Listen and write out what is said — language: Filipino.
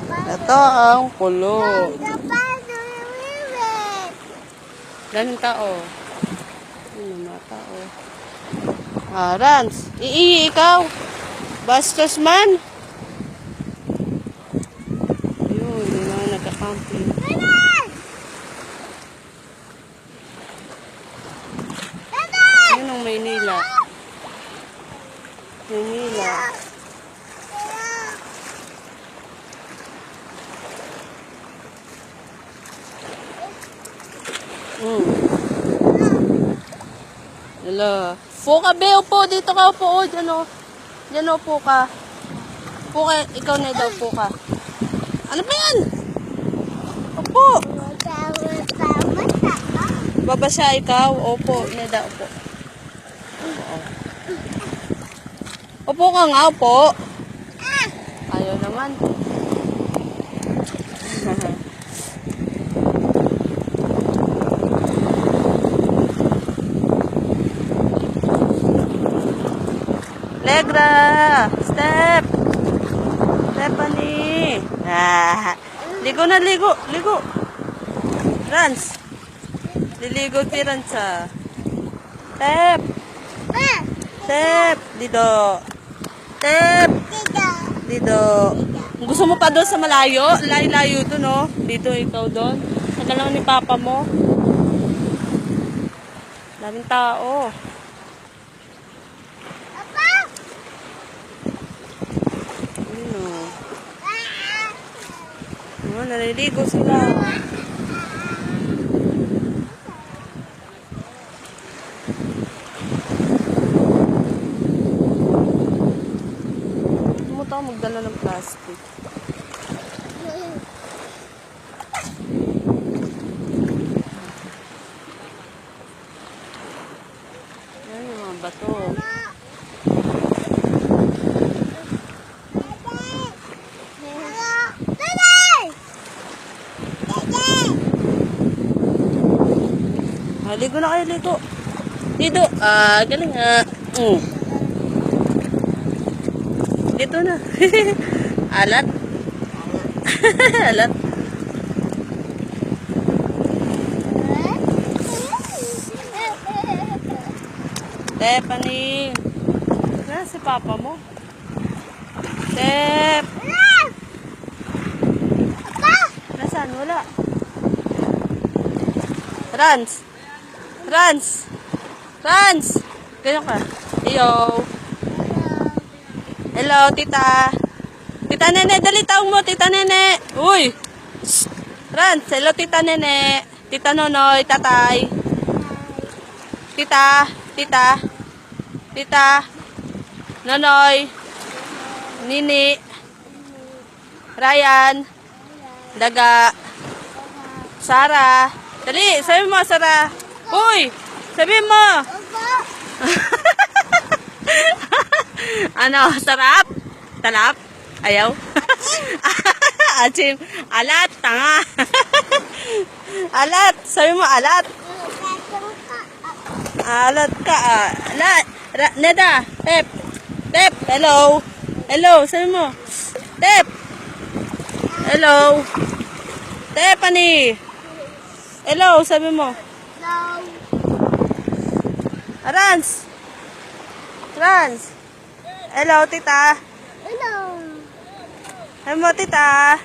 Ito ang kulo. Daming tao. Mga tao. Rans, iihi ikaw. Bastos man. Yun, yung mga nagka-camping. Yun ang Maynila. Maynila. Hello. Upo ka, be. Upo. Dito ka. Upo. Diyan o. Diyan o. Upo ka. Upo ka. Ikaw na daw. Upo ka. Ano ba yan? Upo. Babasa ikaw. Upo. Neda. Upo. Upo ka nga. Upo. Ayaw naman. Legra! Step! Stephanie! Ligo na, ligo! Ligo! Rans! Liligo si Rans ah. Step! Step! Dito! Step! Dito! Gusto mo pa doon sa malayo? Layo-layo ito no? Dito ikaw doon. Tagal lang ni papa mo. Daming tao. Naliligo sila. Hindi mo tayo magdala ng plastic. Yan yung mga bato. Ligo na kayo, ligo. Dito. Galing nga. Dito na. Alat. Alat. Stephanie. Na si papa mo. Step. Nasaan? Wala. Rans. Rans! Rans! Ganyan ka. Hello. Hello, tita. Tita Nene, dali taong mo, tita Nene. Uy! Rans, hello, tita Nene. Tita Nonoy, tatay. Tita, tita. Tita. Nonoy. Nini. Ryan. Daga. Sarah. Dali, sabi mo, Sarah. Uy! Sabi mo! Ano? Sarap? Talap? Ayaw? Achim. Alat. Tanga. Alat. Sabi mo alat. Alat ka. Alat. Neda. Tep. Tep. Hello. Hello. Sabi mo. Tep. Hello. Stephanie. Hello. Sabi mo. Rans! Rans! Hello, tita! Hello! Hello, tita!